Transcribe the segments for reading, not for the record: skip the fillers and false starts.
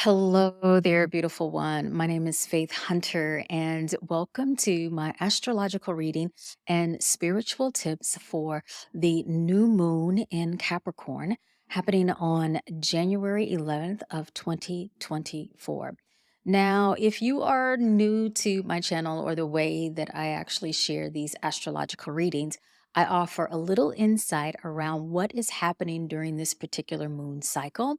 Hello there, beautiful one. My name is Faith Hunter, and welcome to my astrological reading and spiritual tips for the new moon in Capricorn happening on January 11th of 2024. Now, if you are new to my channel or the way that I actually share these astrological readings, I offer a little insight around what is happening during this particular moon cycle,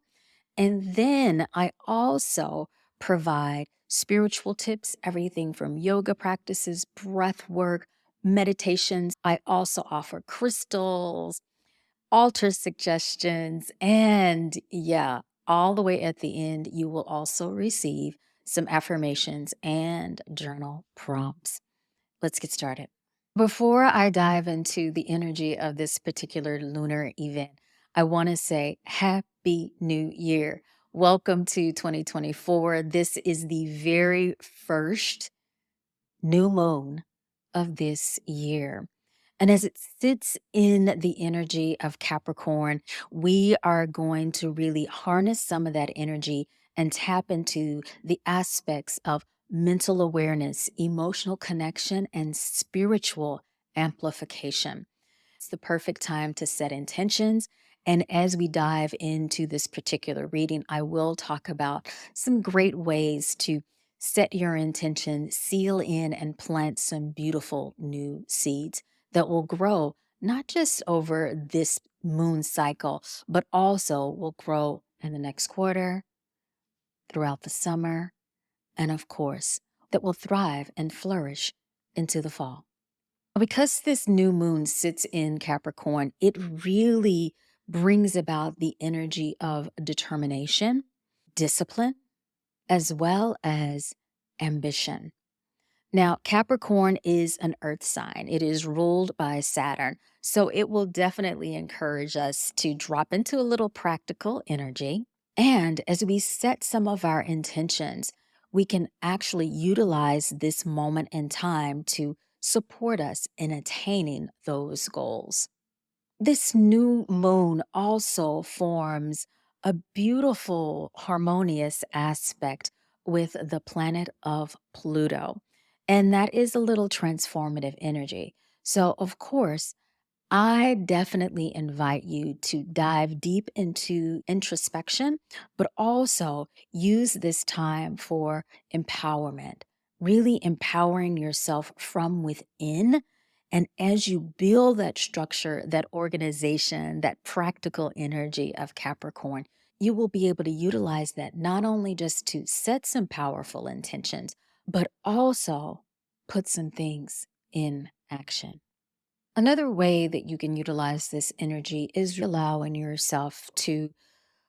and then I also provide spiritual tips, everything from yoga practices, breath work, meditations. I also offer crystals, altar suggestions, and yeah, all the way at the end, you will also receive some affirmations and journal prompts. Let's get started. Before I dive into the energy of this particular lunar event, I want to say Happy New Year. Welcome to 2024. This is the very first new moon of this year. And as it sits in the energy of Capricorn, we are going to really harness some of that energy and tap into the aspects of mental awareness, emotional connection, and spiritual amplification. It's the perfect time to set intentions. And as we dive into this particular reading, I will talk about some great ways to set your intention, seal in, and plant some beautiful new seeds that will grow not just over this moon cycle, but also will grow in the next quarter, throughout the summer, and of course, that will thrive and flourish into the fall. Because this new moon sits in Capricorn, it really brings about the energy of determination, discipline, as well as ambition. Now, Capricorn is an earth sign. It is ruled by Saturn. So it will definitely encourage us to drop into a little practical energy. And as we set some of our intentions, we can actually utilize this moment in time to support us in attaining those goals. This new moon also forms a beautiful, harmonious aspect with the planet of Pluto. And that is a little transformative energy. So, of course, I definitely invite you to dive deep into introspection, but also use this time for empowerment, really empowering yourself from within. And as you build that structure, that organization, that practical energy of Capricorn, you will be able to utilize that not only just to set some powerful intentions, but also put some things in action. Another way that you can utilize this energy is allowing yourself to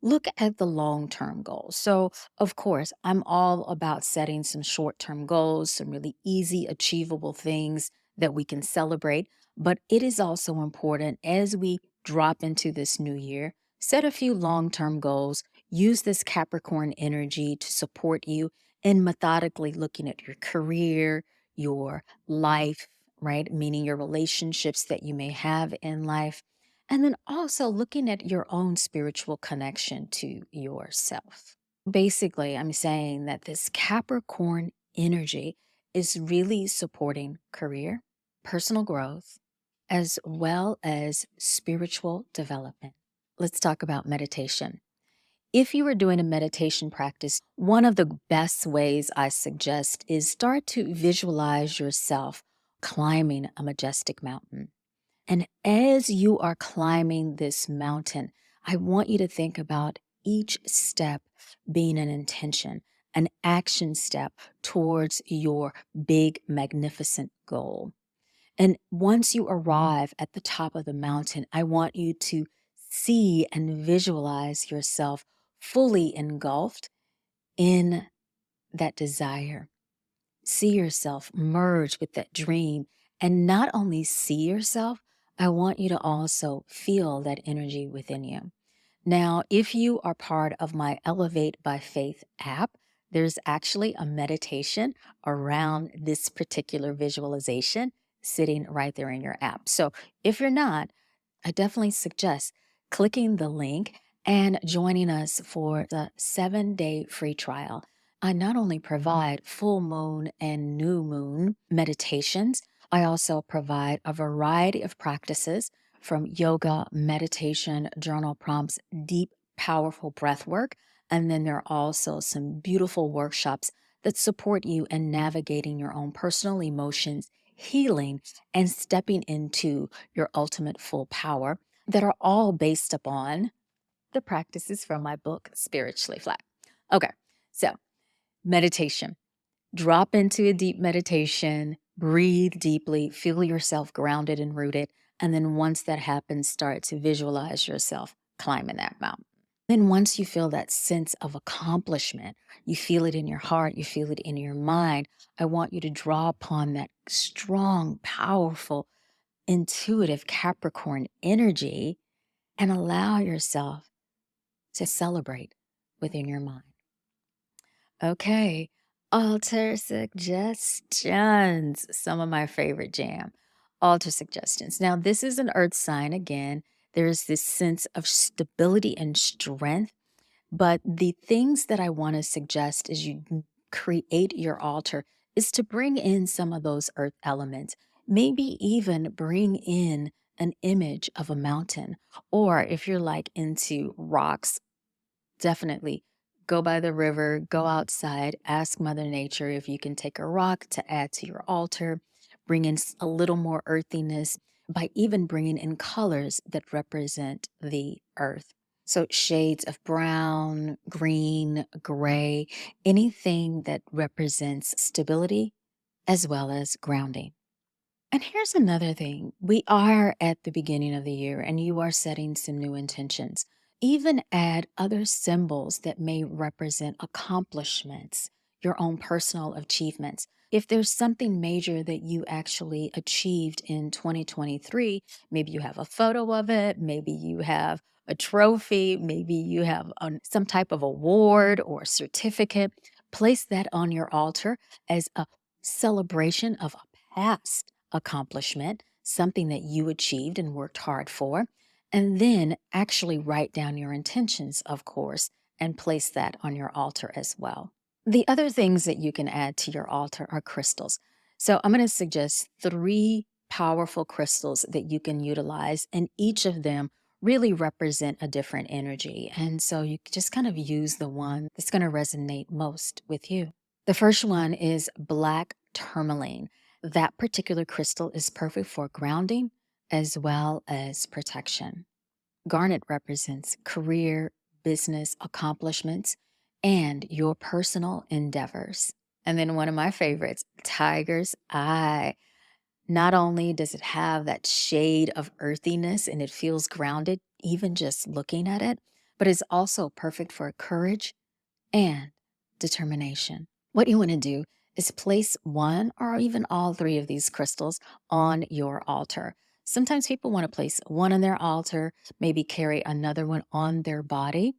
look at the long term goals. So, of course, I'm all about setting some short term goals, some really easy, achievable things that we can celebrate. But it is also important as we drop into this new year, set a few long term goals, use this Capricorn energy to support you in methodically looking at your career, your life, right? Meaning your relationships that you may have in life, and then also looking at your own spiritual connection to yourself. Basically, I'm saying that this Capricorn energy is really supporting career, personal growth, as well as spiritual development. Let's talk about meditation. If you are doing a meditation practice, one of the best ways I suggest is start to visualize yourself climbing a majestic mountain. And as you are climbing this mountain, I want you to think about each step being an intention, an action step towards your big, magnificent goal. And once you arrive at the top of the mountain, I want you to see and visualize yourself fully engulfed in that desire. See yourself merge with that dream. And not only see yourself, I want you to also feel that energy within you. Now, if you are part of my Elevate by Faith app, there's actually a meditation around this particular visualization sitting right there in your app. So if you're not, I definitely suggest clicking the link and joining us for the 7-day free trial. I not only provide full moon and new moon meditations, I also provide a variety of practices from yoga, meditation, journal prompts, deep, powerful breath work. And then there are also some beautiful workshops that support you in navigating your own personal emotions, healing, and stepping into your ultimate full power that are all based upon the practices from my book, Spiritually Flat. Okay, so meditation. Drop into a deep meditation, breathe deeply, feel yourself grounded and rooted. And then once that happens, start to visualize yourself climbing that mountain. Then, once you feel that sense of accomplishment, you feel it in your heart, you feel it in your mind, I want you to draw upon that strong, powerful, intuitive Capricorn energy and allow yourself to celebrate within your mind. Okay, altar suggestions. Some of my favorite jam. Altar suggestions. Now, this is an earth sign again. There's this sense of stability and strength. But the things that I want to suggest as you create your altar is to bring in some of those earth elements. Maybe even bring in an image of a mountain. Or if you're like into rocks, definitely go by the river, go outside, ask Mother Nature if you can take a rock to add to your altar, bring in a little more earthiness by even bringing in colors that represent the earth. So, shades of brown, green, gray, anything that represents stability as well as grounding. And here's another thing. We are at the beginning of the year and you are setting some new intentions. Even add other symbols that may represent accomplishments, your own personal achievements. If there's something major that you actually achieved in 2023, maybe you have a photo of it, maybe you have a trophy, maybe you have some type of award or certificate, place that on your altar as a celebration of a past accomplishment, something that you achieved and worked hard for, and then actually write down your intentions, of course, and place that on your altar as well. The other things that you can add to your altar are crystals. So I'm going to suggest 3 powerful crystals that you can utilize, and each of them really represent a different energy. And so you just kind of use the one that's going to resonate most with you. The first one is black tourmaline. That particular crystal is perfect for grounding as well as protection. Garnet represents career, business accomplishments, and your personal endeavors. And then one of my favorites, tiger's eye. Not only does it have that shade of earthiness and it feels grounded, even just looking at it, but it's also perfect for courage and determination. What you want to do is place one or even all 3 of these crystals on your altar. Sometimes people want to place one on their altar, maybe carry another one on their body,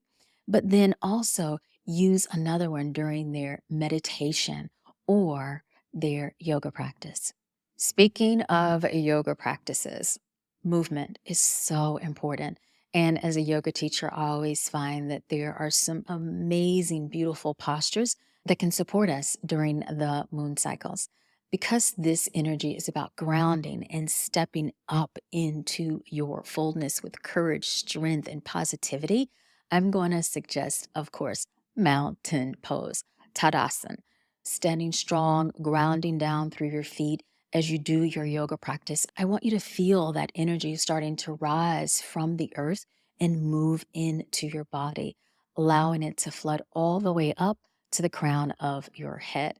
but then also use another one during their meditation or their yoga practice. Speaking of yoga practices, movement is so important. And as a yoga teacher, I always find that there are some amazing, beautiful postures that can support us during the moon cycles. Because this energy is about grounding and stepping up into your fullness with courage, strength, and positivity, I'm going to suggest, of course, mountain pose, Tadasana, standing strong, grounding down through your feet as you do your yoga practice. I want you to feel that energy starting to rise from the earth and move into your body, allowing it to flood all the way up to the crown of your head.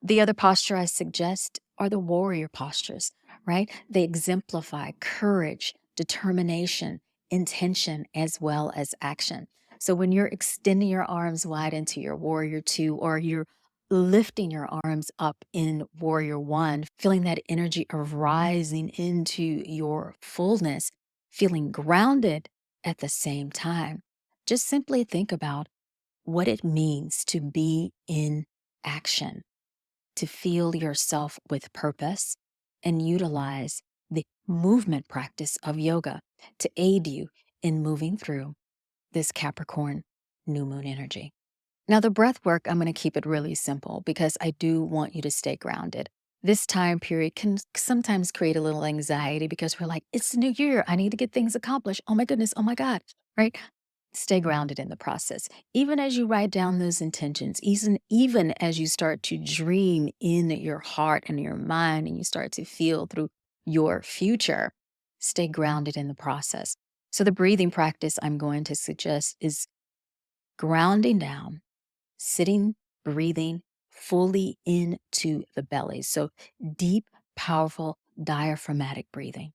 The other posture I suggest are the warrior postures, right? They exemplify courage, determination, intention, as well as action. So when you're extending your arms wide into your warrior 2, or you're lifting your arms up in warrior 1, feeling that energy of rising into your fullness, feeling grounded at the same time, just simply think about what it means to be in action, to feel yourself with purpose, and utilize the movement practice of yoga to aid you in moving through this Capricorn New Moon energy. Now, the breath work, I'm going to keep it really simple because I do want you to stay grounded. This time period can sometimes create a little anxiety because we're like, it's the new year. I need to get things accomplished. Oh my goodness. Oh my God. Right? Stay grounded in the process. Even as you write down those intentions, even as you start to dream in your heart and your mind and you start to feel through your future, stay grounded in the process. So, the breathing practice I'm going to suggest is grounding down, sitting, breathing fully into the belly. So, deep, powerful diaphragmatic breathing,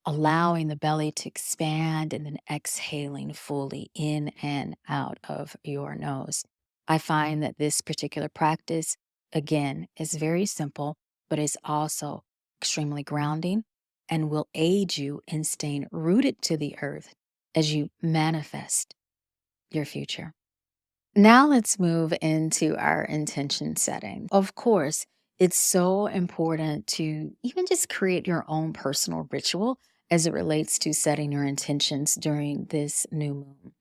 allowing the belly to expand and then exhaling fully in and out of your nose. I find that this particular practice, again, is very simple, but it's also extremely grounding and will aid you in staying rooted to the earth as you manifest your future. Now let's move into our intention setting. Of course, it's so important to even just create your own personal ritual as it relates to setting your intentions during this new moon.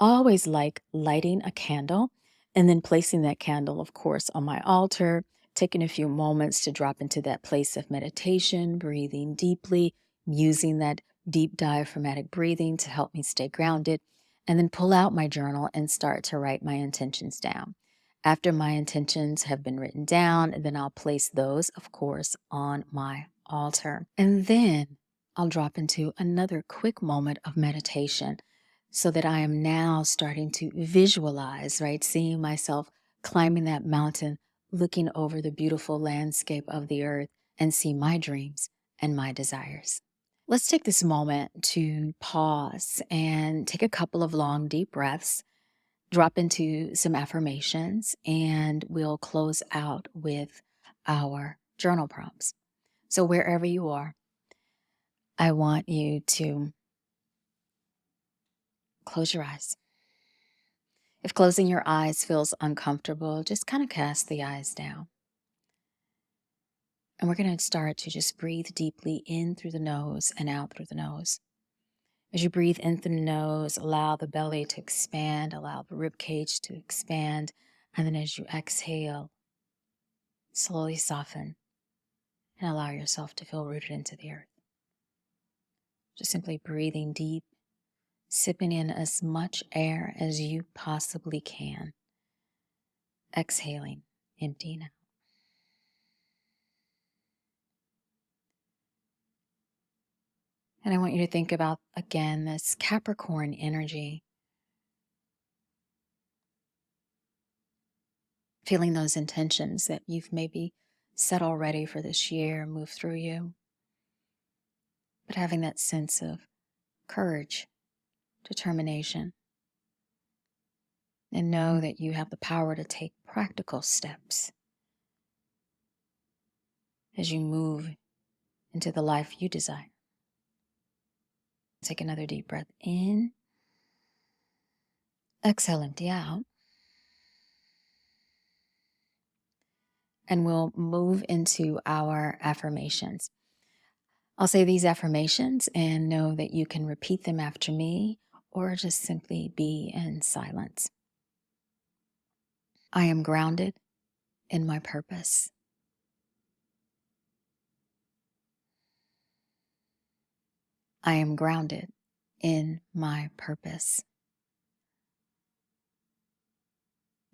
Always like lighting a candle and then placing that candle, of course, on my altar, taking a few moments to drop into that place of meditation, breathing deeply, using that deep diaphragmatic breathing to help me stay grounded, and then pull out my journal and start to write my intentions down. After my intentions have been written down, then I'll place those, of course, on my altar. And then I'll drop into another quick moment of meditation so that I am now starting to visualize, right? Seeing myself climbing that mountain, looking over the beautiful landscape of the earth and see my dreams and my desires. Let's take this moment to pause and take a couple of long, deep breaths, drop into some affirmations, and we'll close out with our journal prompts. So, wherever you are, I want you to close your eyes. If closing your eyes feels uncomfortable, just kind of cast the eyes down. And we're going to start to just breathe deeply in through the nose and out through the nose. As you breathe in through the nose, allow the belly to expand, allow the rib cage to expand. And then as you exhale, slowly soften and allow yourself to feel rooted into the earth. Just simply breathing deep, sipping in as much air as you possibly can. Exhaling, emptying out. And I want you to think about, again, this Capricorn energy, feeling those intentions that you've maybe set already for this year move through you, but having that sense of courage, determination, and know that you have the power to take practical steps as you move into the life you desire. Take another deep breath in, exhale, empty out, and we'll move into our affirmations. I'll say these affirmations and know that you can repeat them after me or just simply be in silence. I am grounded in my purpose. I am grounded in my purpose.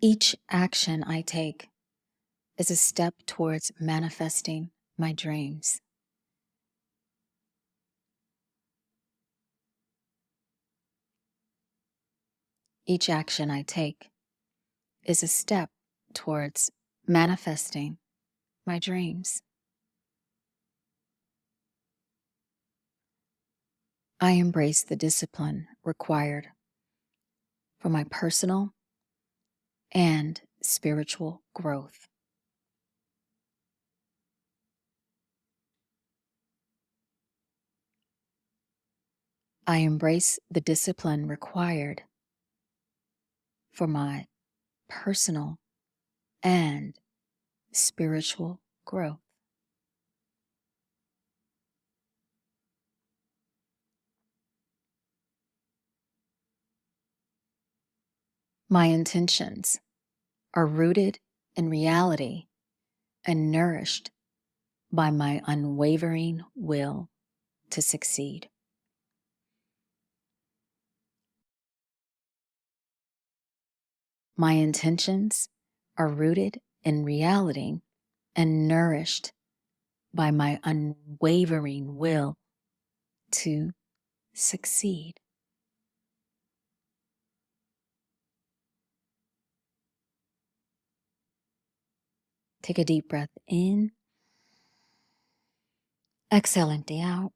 Each action I take is a step towards manifesting my dreams. Each action I take is a step towards manifesting my dreams. I embrace the discipline required for my personal and spiritual growth. I embrace the discipline required for my personal and spiritual growth. My intentions are rooted in reality and nourished by my unwavering will to succeed. My intentions are rooted in reality and nourished by my unwavering will to succeed. Take a deep breath in. Exhale, empty out.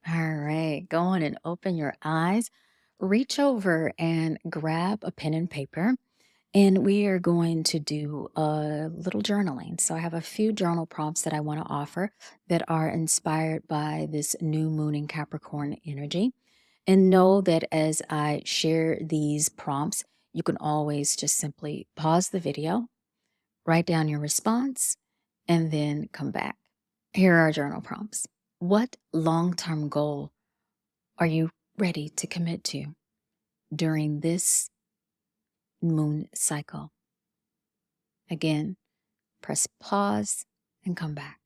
All right, go on and open your eyes. Reach over and grab a pen and paper, and we are going to do a little journaling. So I have a few journal prompts that I want to offer that are inspired by this new moon in Capricorn energy. And know that as I share these prompts, you can always just simply pause the video, write down your response, and then come back. Here are our journal prompts. What long-term goal are you ready to commit to during this moon cycle? Again, press pause and come back.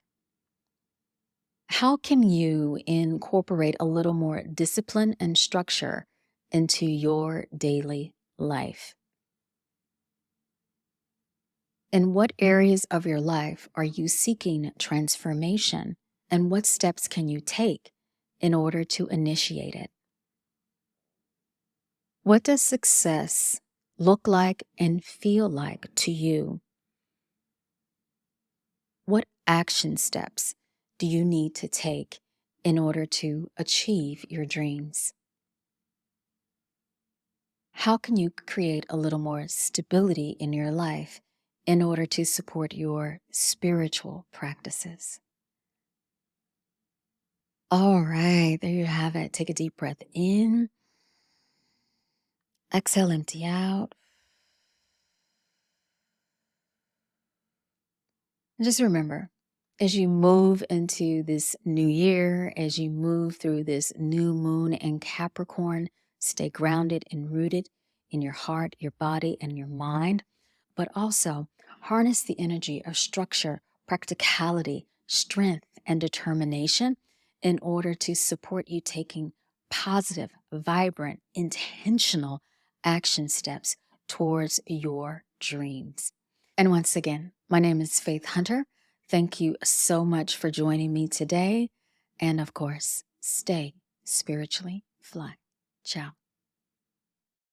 How can you incorporate a little more discipline and structure into your daily life? In what areas of your life are you seeking transformation, and what steps can you take in order to initiate it? What does success look like and feel like to you? What action steps do you need to take in order to achieve your dreams? How can you create a little more stability in your life in order to support your spiritual practices? All right, there you have it. Take a deep breath in. Exhale, empty out. And just remember, as you move into this new year, as you move through this new moon in Capricorn, stay grounded and rooted in your heart, your body, and your mind, but also harness the energy of structure, practicality, strength, and determination in order to support you taking positive, vibrant, intentional action steps towards your dreams. And once again, my name is Faith Hunter. Thank you so much for joining me today. And of course, stay spiritually fly. Ciao.